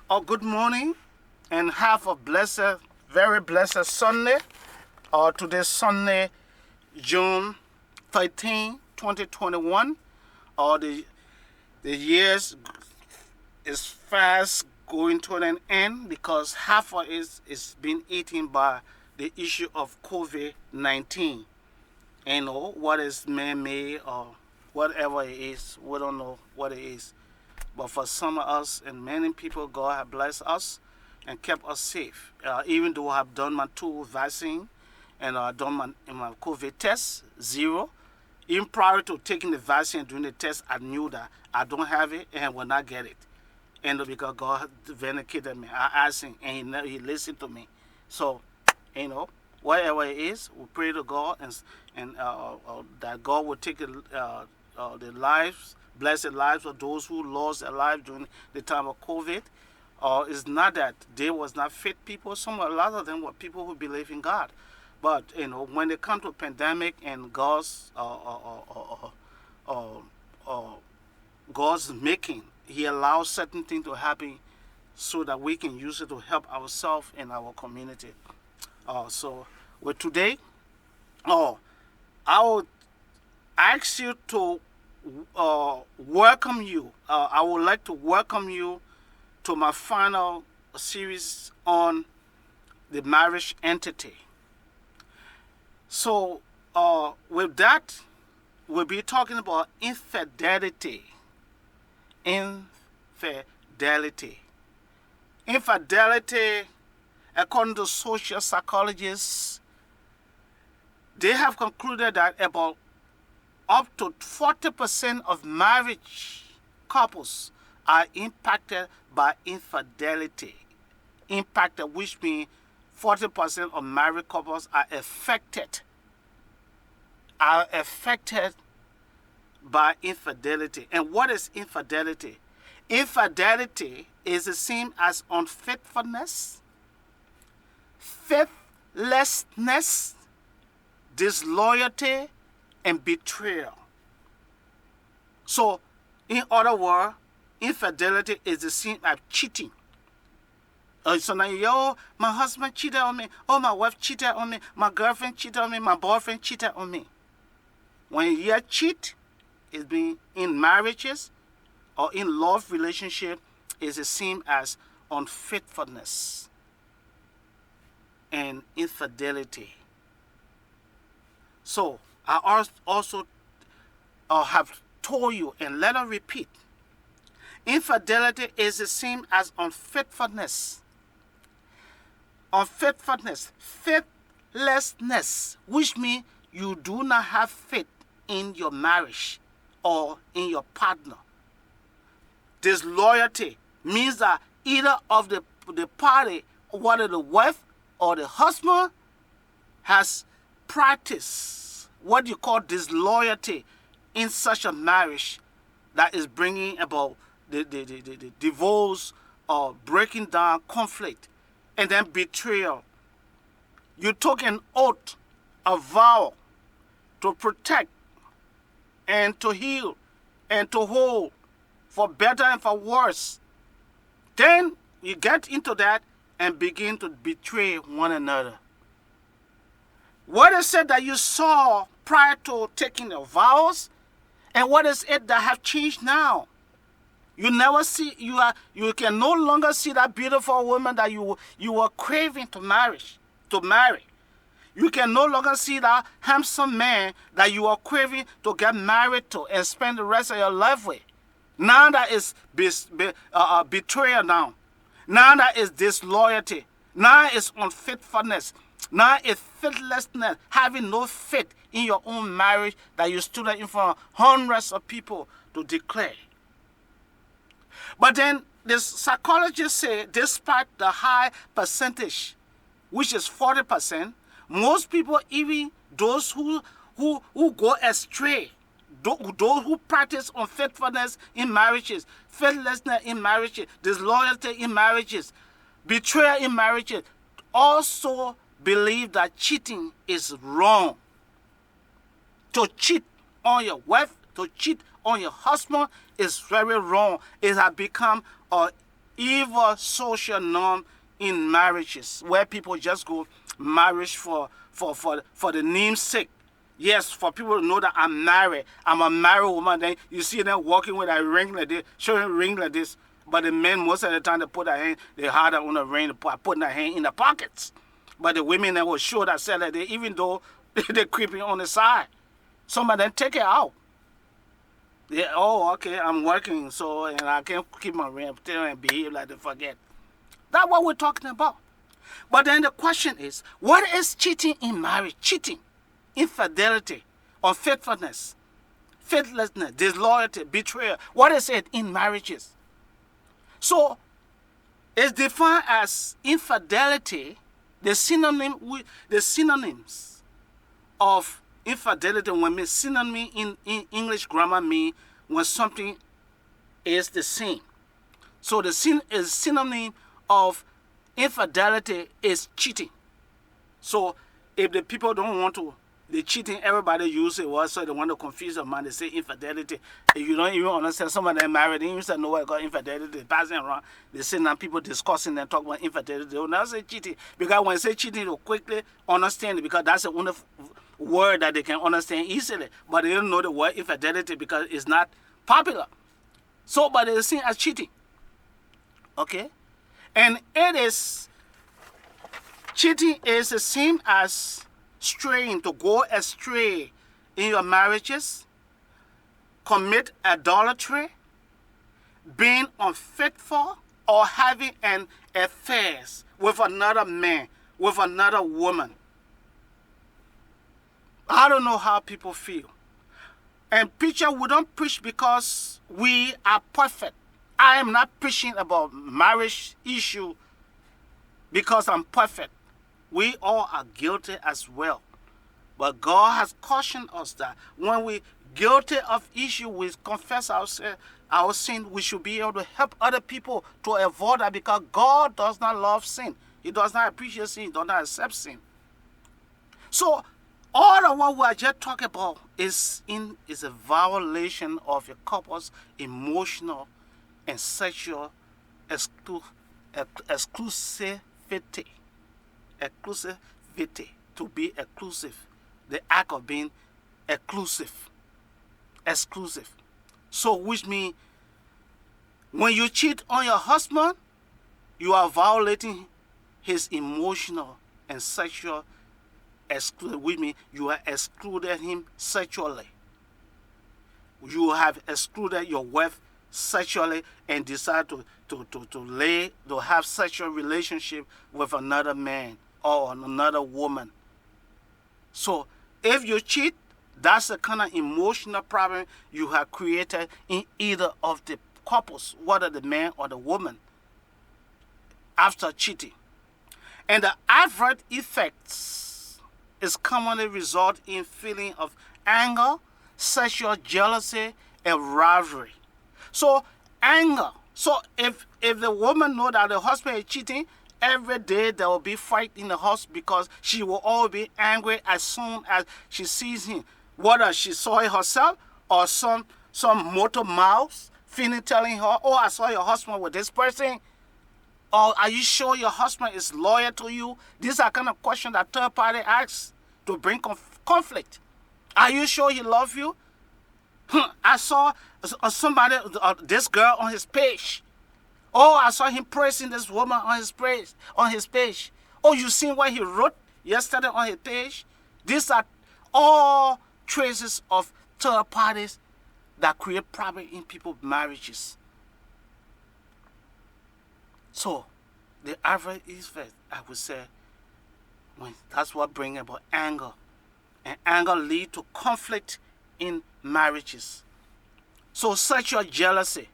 Good morning and have a blessed, very blessed Sunday. Today's Sunday, June 13, 2021. The years is fast going to an end because half of it is being eaten by the issue of COVID-19. What is man-made or whatever it is, we don't know what it is. But for some of us and many people, God has blessed us and kept us safe. Even though I have done my 2 vaccine and done my COVID test, 0. Even prior to taking the vaccine and doing the test, I knew that I don't have it and will not get it. And because God vindicated me, I asked him and he listened to me. So, whatever it is, we pray to God and that God will take the lives, blessed lives of those who lost their lives during the time of COVID. It's not that they was not fit people. A lot of them were people who believe in God. But when they come to a pandemic and God's making, He allows certain things to happen so that we can use it to help ourselves and our community. So with today, I would ask you to welcome you. I would like to welcome you to my final series on the marriage entity. So with that, we'll be talking about infidelity. Infidelity. Infidelity, according to social-psychologists, they have concluded that about up to 40% of marriage couples are impacted by infidelity. Impacted, which means 40% of married couples are affected by infidelity. And what is infidelity? Infidelity is the same as unfaithfulness, faithlessness, disloyalty, and betrayal. So, in other words, infidelity is the same as cheating. So now, my husband cheated on me. Oh, my wife cheated on me. My girlfriend cheated on me. My boyfriend cheated on me. When you hear cheat, it's been in marriages or in love relationship, is the same as unfaithfulness and infidelity. So I also have told you, and let us repeat, infidelity is the same as unfaithfulness. Unfaithfulness, faithlessness, which means you do not have faith in your marriage or in your partner. Disloyalty means that either of the party, whether the wife or the husband, has practiced what you call disloyalty in such a marriage that is bringing about the divorce or breaking down conflict. And then betrayal. You took an oath, a vow to protect and to heal and to hold for better and for worse. Then you get into that and begin to betray one another. What is it that you saw prior to taking the vows, and what is it that have changed now? You never see, you can no longer see that beautiful woman that you were craving to marry. You can no longer see that handsome man that you are craving to get married to and spend the rest of your life with. Now that is betrayal now. Now that is disloyalty. Now it's unfaithfulness. Now it's faithlessness, having no faith in your own marriage that you stood in front of hundreds of people to declare. But then the psychologists say, despite the high percentage, which is 40%, most people, even those who go astray, those who practice unfaithfulness in marriages, faithlessness in marriages, disloyalty in marriages, betrayal in marriages, also believe that cheating is wrong. To cheat on your wife, to cheat on your husband is very wrong. It has become evil social norm in marriages, where people just go marriage for the name's sake. Yes, for people to know that I'm married. I'm a married woman. Then you see them walking with a ring like this, showing ring like this. But the men, most of the time, they put their hand, they hide on the ring, putting their hand in the pockets. But the women that will show that say that they, even though they're creeping on the side, some of them take it out. They, oh, okay, I'm working, so and I can't keep my ring and behave like they forget. That's what we're talking about. But then the question is, what is cheating in marriage? Cheating, infidelity, unfaithfulness, faithlessness, disloyalty, betrayal. What is it in marriages? So, it's defined as infidelity. The synonyms of infidelity, when synonym in English grammar mean when something is the same. So the synonym of infidelity is cheating. So if the people don't want to, the cheating, everybody use it word, so they want to confuse the man. They say infidelity. If you don't even understand, some of them married, they even say know what I call infidelity, passing around. They say now people discussing and talk about infidelity. They will not say cheating, because when they say cheating, they'll quickly understand it, because that's the only word that they can understand easily. But they don't know the word infidelity because it's not popular. So, but they see it as cheating. Okay? And it is, cheating is the same as straying, to go astray in your marriages, commit idolatry, being unfaithful, or having an affair with another man, with another woman. I don't know how people feel. And preacher, we don't preach because we are perfect. I am not preaching about marriage issue because I'm perfect. We all are guilty as well. But God has cautioned us that when we guilty of issue, we confess our sin, we should be able to help other people to avoid that, because God does not love sin. He does not appreciate sin. He does not accept sin. So all of what we are just talking about is a violation of a couple's emotional and sexual exclusivity. Exclusivity, to be exclusive, the act of being exclusive. So which means when you cheat on your husband, you are violating his emotional and sexual exclusion, which means you have excluded him sexually. You have excluded your wife sexually and decide to have sexual relationship with another man or another woman. So if you cheat, that's the kind of emotional problem you have created in either of the couples, whether the man or the woman, after cheating. And the adverse effects is commonly result in feeling of anger, sexual jealousy, and rivalry. So anger. So if the woman know that the husband is cheating, every day there will be fight in the house, because she will always be angry as soon as she sees him. Whether she saw it herself or some motor mouth feeling telling her, oh, I saw your husband with this person. Or are you sure your husband is loyal to you? These are kind of questions that third party asks to bring conflict. Are you sure he loves you? I saw somebody, this girl on his page. Oh, I saw him praising this woman on his page. Oh, you seen what he wrote yesterday on his page? These are all traces of third parties that create problem in people's marriages. So, the average effect, I would say, that's what brings about anger. And anger leads to conflict in marriages. So, sexual jealousy.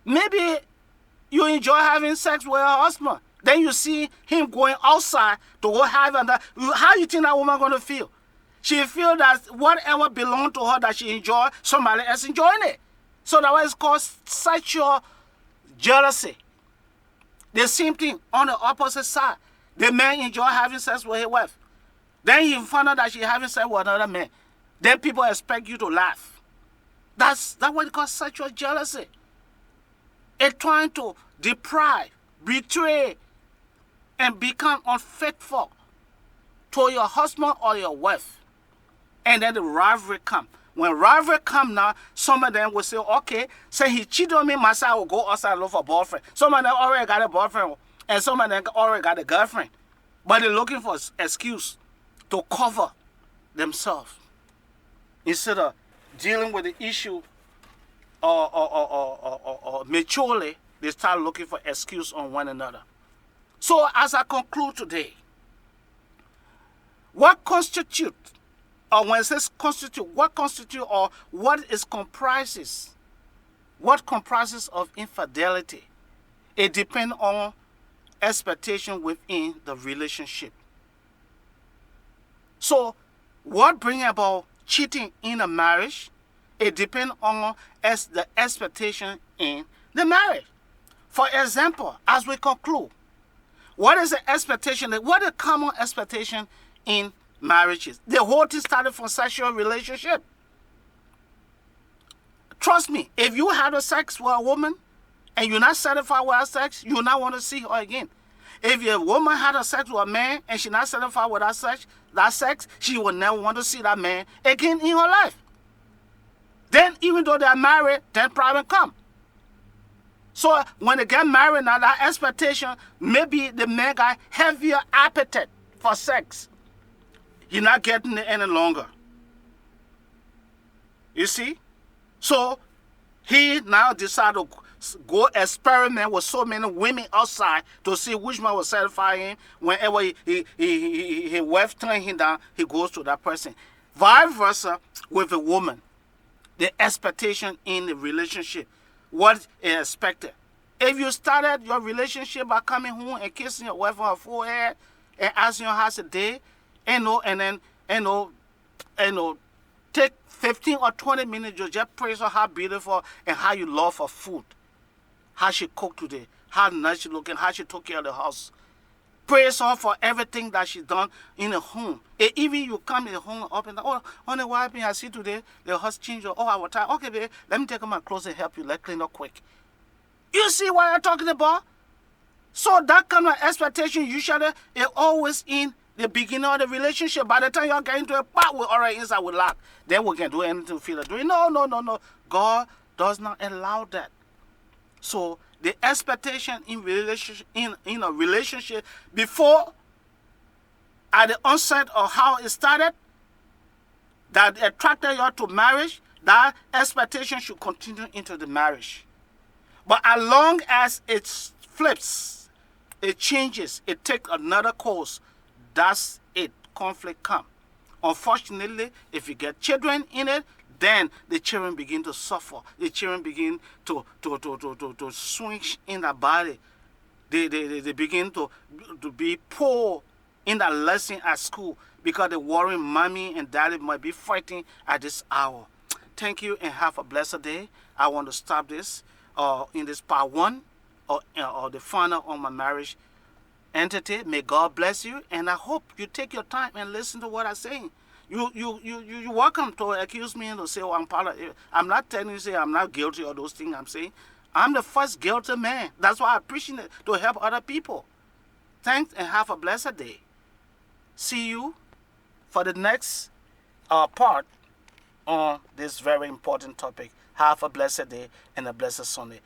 Maybe you enjoy having sex with your husband. Then you see him going outside to go have another. How you think that woman going to feel? She feel that whatever belongs to her that she enjoy, somebody else enjoying it. So that's why it's called sexual jealousy. The same thing on the opposite side. The man enjoy having sex with his wife. Then he find out that she having sex with another man. Then people expect you to laugh. That's what it calls sexual jealousy. It's trying to deprive, betray, and become unfaithful to your husband or your wife. And then the rivalry come. When rivalry come now, some of them will say, okay, say he cheated on me, myself, I will go outside and look for a boyfriend. Some of them already got a boyfriend, and some of them already got a girlfriend. But they're looking for excuse to cover themselves. Instead of dealing with the issue or maturely, they start looking for excuse on one another. So as I conclude today, what constitutes, or when it says constitute, what constitutes or what comprises of infidelity? It depends on expectation within the relationship. So what brings about cheating in a marriage? It depends on the expectation in the marriage. For example, as we conclude, what is the expectation? What is the common expectation in marriages? The whole thing started from sexual relationship. Trust me, if you had a sex with a woman and you're not satisfied with her sex, you will not want to see her again. If a woman had a sex with a man and she's not satisfied with that sex, she will never want to see that man again in her life. Then even though they're married, then problem come. So when they get married now, that expectation, maybe the man got heavier appetite for sex. He's not getting it any longer. You see? So he now decided to go experiment with so many women outside to see which one will satisfy him. Whenever he wife turn him down, he goes to that person. Vice versa with a woman. The expectation in the relationship, what is expected. If you started your relationship by coming home and kissing your wife on her forehead and asking her how's the day, and then take 15 or 20 minutes to just praise her how beautiful and how you love her food, how she cooked today, how nice she looking, how she took care of the house. Praise her for everything that she's done in the home. And even you come in the home up and down, oh, honey, what happened? I see today the house changed. Oh, I was tired. Okay, baby, let me take my clothes and help you. Let's clean up quick. You see what I'm talking about? So that kind of expectation usually is always in the beginning of the relationship. By the time y'all get into a part, we're already inside with lock. Then we can do anything to feel it. No. God does not allow that. So the expectation in relationship in a relationship before, at the onset of how it started, that attracted you to marriage, that expectation should continue into the marriage. But as long as it flips, it changes, it takes another course, that's it. Conflict comes. Unfortunately, if you get children in it, then the children begin to suffer. The children begin to swing in their body. They begin to be poor in that lesson at school because they worry mommy and daddy might be fighting at this hour. Thank you and have a blessed day. I want to stop this in this part 1 or the final on my marriage entity. May God bless you, and I hope you take your time and listen to what I'm saying. You're welcome to accuse me and to say, oh, I'm part of it. I'm not telling you, say I'm not guilty of those things I'm saying. I'm the first guilty man. That's why I appreciate it, to help other people. Thanks and have a blessed day. See you for the next part on this very important topic. Have a blessed day and a blessed Sunday.